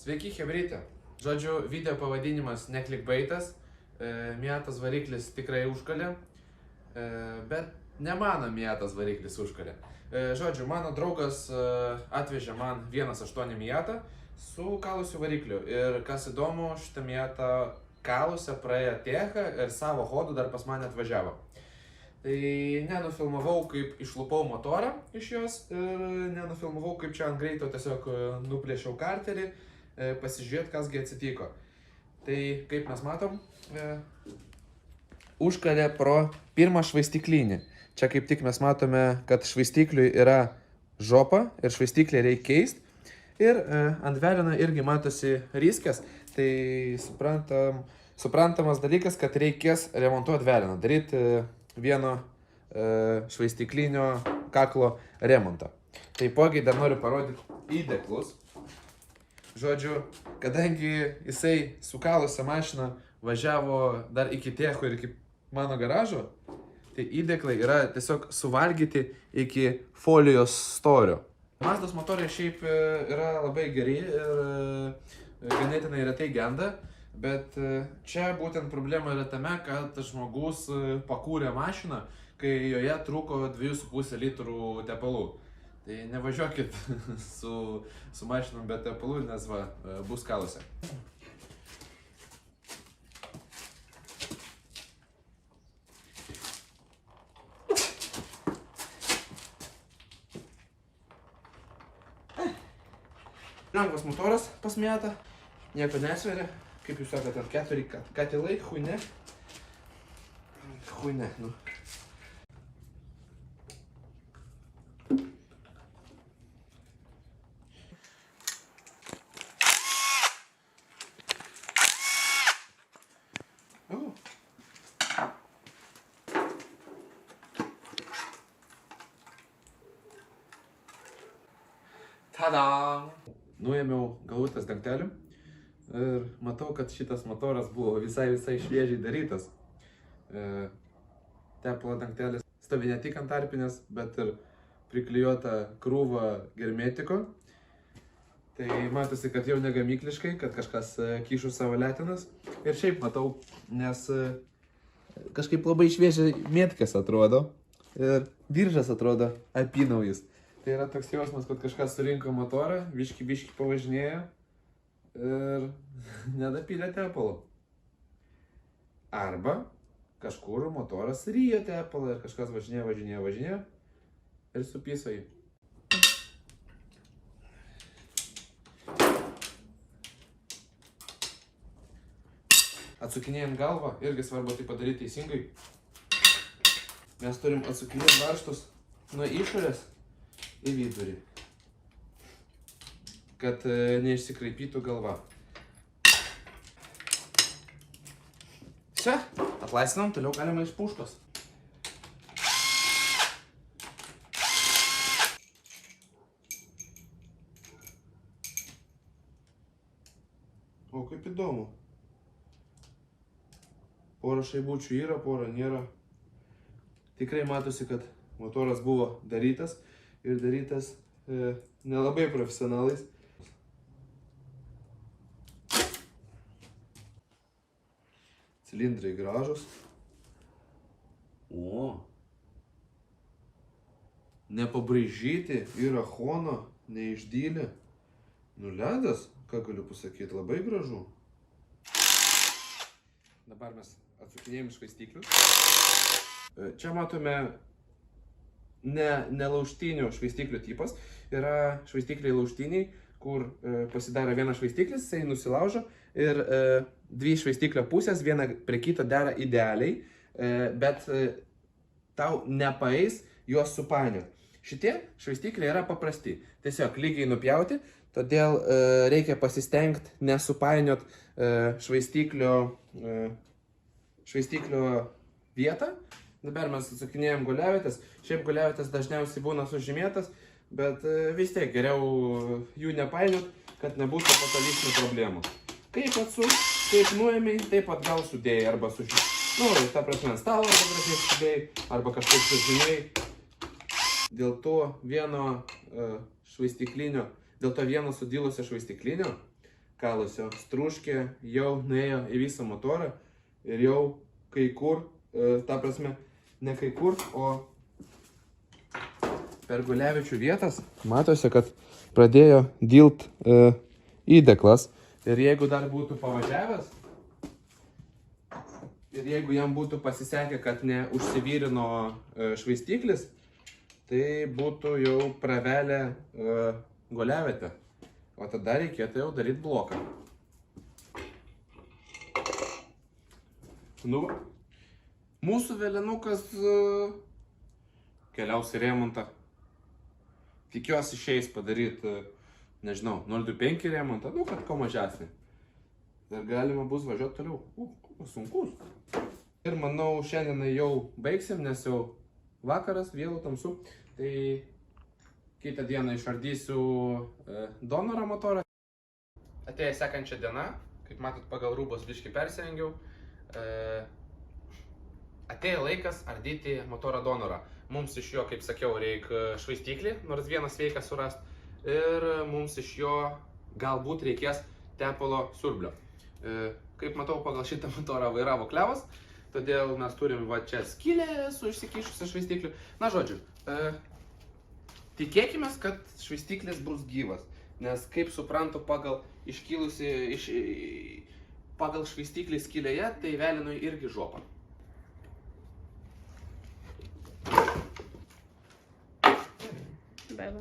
Sveiki, chebrytė. Žodžiu, video pavadinimas ne clickbaitas, Miatas variklis tikrai užkalė, bet ne mano Miatas variklis užkalė. Žodžiu, mano draugas atvežė man 1.8 Miatą su kalusiu varikliu ir kas įdomu, šitą Miatą kalusią praėjo techą ir savo hodu dar pas mane atvažiavo. Tai nenufilmavau, kaip išlupau motorą iš jos ir nenufilmavau, kaip čia ant greito tiesiog nuplėšiau karterį, pasižiūrėti, kasgi atsitiko. Tai kaip mes matom, užkalė pro pirmą švaistiklinį. Čia kaip tik mes matome, kad švaistikliui yra žopa ir švaistiklį reikia keisti. Ir ant velino irgi matosi ryskės, tai suprantamas dalykas, kad reikės remontuoti veliną, daryti vieno švaistiklinio kaklo remontą. Taipogi dar noriu parodyti įdėklus. Žodžiu, kadangi jisai su kalusia mašina važiavo dar iki techo ir iki mano garažo, tai įdėklai yra tiesiog suvalgyti iki folijos storio. Mazdos motorai šiaip yra labai geri ir ganėtinai retai genda, bet čia būtent problema yra tame, kad žmogus pakūrė mašiną, kai joje trūko 2,5 litrų tepalų. Tai nevažiuokit su mašinom be tepalų, nes va, bus kalusia. Lengvas motoras pas Miatą, nieko nesveria, kaip jūs sakote, 4 katilai, chuine, nu. Tada! Nuėmiau galvutės dangtelių ir matau, kad šitas motoras buvo visai šviežiai darytas. Tepalo dangtelis stovi ne tik ant tarpinės, bet ir priklijuota krūva germetiko. Tai matosi, kad jau negamykliškai, kad kažkas kišo savo letinas. Ir šiaip matau, nes kažkaip labai šviežiai mėtkės atrodo ir diržas atrodo apynaujis. Tai yra toks jausmas, kad kažkas surinko motorą, biški pavažinėjo ir nedapylė tepalo. Arba kažkur motoras ryjo tepalą ir kažkas važinėjo ir supyso jį. Atsukinėjant galvą, irgi svarbu tai padaryti teisingai. Mes turim atsukinėti varžtus nuo išorės į vidurį, kad neišsikraipytų galva. Čia, atlaisvinam, toliau galima iš puškos. O kaip įdomu. Pora šaibučių yra, pora nėra. Tikrai matosi, kad motoras buvo darytas. Ir darytas nelabai profesionalais. Cilindrai gražus. O! Nepabraižyti yra Hono, neišdylė. Nu ledas, ką galiu pasakyti, labai gražu. Dabar mes atsukinėjom švaistiklius. Čia matome ne laužtinių švaistiklių tipas, yra švaistikliai laužtiniai, kur pasidaro vienas švaistiklis, jisai nusilaužo ir dvi švaistiklio pusės viena prie kito dera idealiai, bet tau nepaeis juos supainioti. Šitie švaistikliai yra paprasti, tiesiog lygiai nupjauti, todėl reikia pasistengti nesupainioti švaistiklio vietą. Dabar mes atsukinėjom guliavietės. Šiaip guliavietės dažniausiai būna sužymėtas, bet vis tiek geriau jų nepainiot, kad nebūtų fatalistinių problemų. Kaip atsuk, kaip nuėmei, taip atgal sudėjai arba sužymėjai. Nu, ta prasme, stalo arba gražiai sudėjai, arba kažkaip sužymėjai. Dėl to vieno švaistiklinio, dėl to vieno sudilusio švaistiklinio kalusio strūškė jau nuėjo į visą motorą ir jau kai kur, ta prasme, ne kai kur, o per guliavičių vietas matosi, kad pradėjo dilt įdeklas ir jeigu dar būtų pavažiavęs ir jeigu jam būtų pasisekę, kad neužsivyrino švaistiklis, tai būtų jau pravelę guliavietę. O tada reikėtų jau daryti bloką. Nu, mūsų vėlinukas keliaus į remontą. Tikiuosi išeis padaryti, nežinau, 025 remontą, nu, kad ko mažesnį. Ir galima bus važiuoti toliau. Sunkus. Ir manau, šiandien jau baigsim, nes jau vakaras, vėlų tamsu. Tai kitą dieną išardysiu donoro motorą. Atėjo sekančią dieną, kaip matot, pagal rūbos biškį persirengiau. Atėjo laikas ardyti motorą donorą. Mums iš jo, kaip sakiau, reikia švaistiklį, nors vieną sveiką surast. Ir mums iš jo galbūt reikės tepalo siurblio. Kaip matau, pagal šitą motorą vairavo Klevas. Todėl mes turim va čia skylę su išsikišusiu švaistikliu. Na, žodžiu, tikėkime, kad švaistiklis bus gyvas. Nes, kaip suprantu, pagal pagal švaistiklį skylėje, tai velinui irgi žopa. Baiba.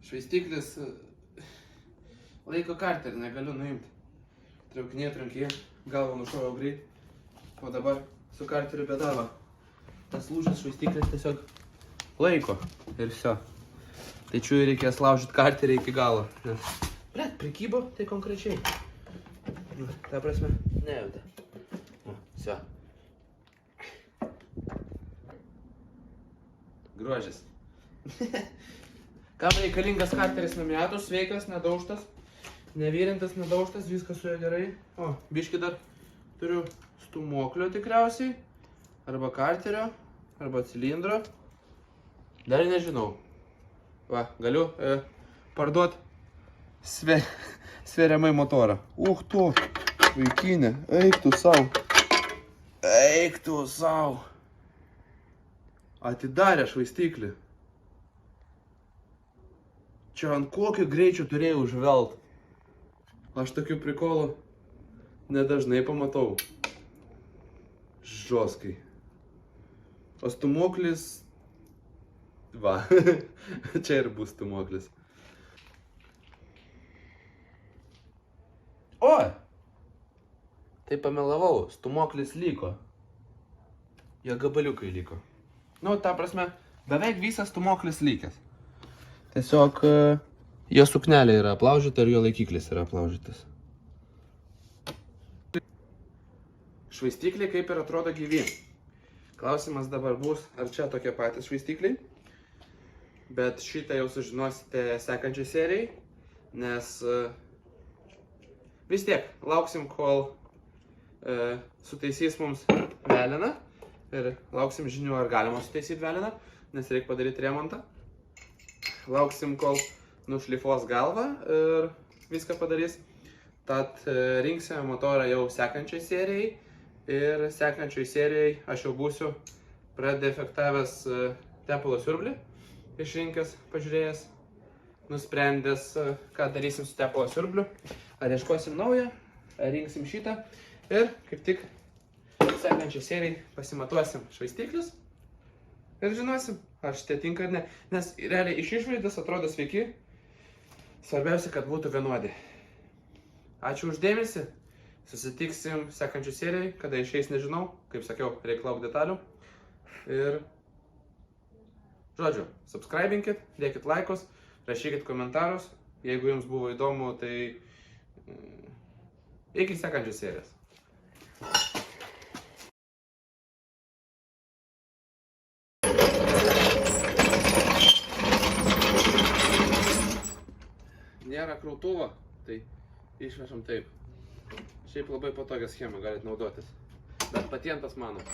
Švaistiklis laiko karterį, negaliu nuimti. Traukinėje, galvą nušoviau greit, o dabar su karteriu bėdava. Tas lūžęs švaistiklis tiesiog laiko ir viso. Tai čia reikės laužyti karterį iki galo. Blet, prikybo, tai konkrečiai. Ta prasme, nejautė. Viso. Grožis. Kam reikalingas karteris namietus, sveikas, nedaužtas, nevyrintas, nedaužtas, viskas su juo gerai. O, biškį dar turiu stūmoklio tikriausiai, arba karterio, arba cilindro. Dar nežinau. Va, galiu parduoti sveriamai motorą. Tu, vaikinė, eik tu sau. Eik tu sau. Atidarė švaistiklį. Čia ant kokio greičio turėjau užvelt. Aš tokių prikolų nedažnai pamatau. Žoskai. O stūmoklis... Va, čia ir bus stūmoklis. O! Tai pamelavau, stūmoklis liko. Jo gabaliukai liko. Nu, ta prasme, beveik visas stūmoklis likęs. Tiesiog jo suknelė yra aplaužyta ir jo laikiklis yra aplaužytas. Švaistikliai kaip ir atrodo gyvi. Klausimas dabar bus, ar čia tokie patys švaistikliai. Bet šitą jau sužinosite sekančiai serijai, nes vis tiek lauksim, kol sutaisys mums veliną. Ir lauksim žinių, ar galima sutaisyti veliną, nes reikia padaryti remontą. Lauksim, kol nušlifuos galvą ir viską padarys. Tad rinksime motorą jau sekančiai serijai. Ir sekančiai serijai aš jau būsiu pradefektavęs tepalo siurblį. Išrinkęs, pažiūrėjęs, nusprendęs, ką darysim su tepalo siurbliu. Ar ieškosim naują, ar rinksim šitą. Ir kaip tik sekančiai serijai pasimatuosim švaistiklius. Ir žinosim, ar šitie tinka ar ne. Nes realiai iš išvaizdos atrodo sveiki. Svarbiausia, kad būtų vienodi. Ačiū už dėmesį. Susitiksim sekančių serijai, kada išeis nežinau, kaip sakiau, reikia laukti detalių. Ir, žodžiu, subscribinkit, dėkit laikus, rašykit komentarus, jeigu jums buvo įdomu, tai iki sekančios serijos. Nėra krautuvo, tai išvešam taip. Šiaip labai patogią schemą galit naudotis. Bet patentas mano.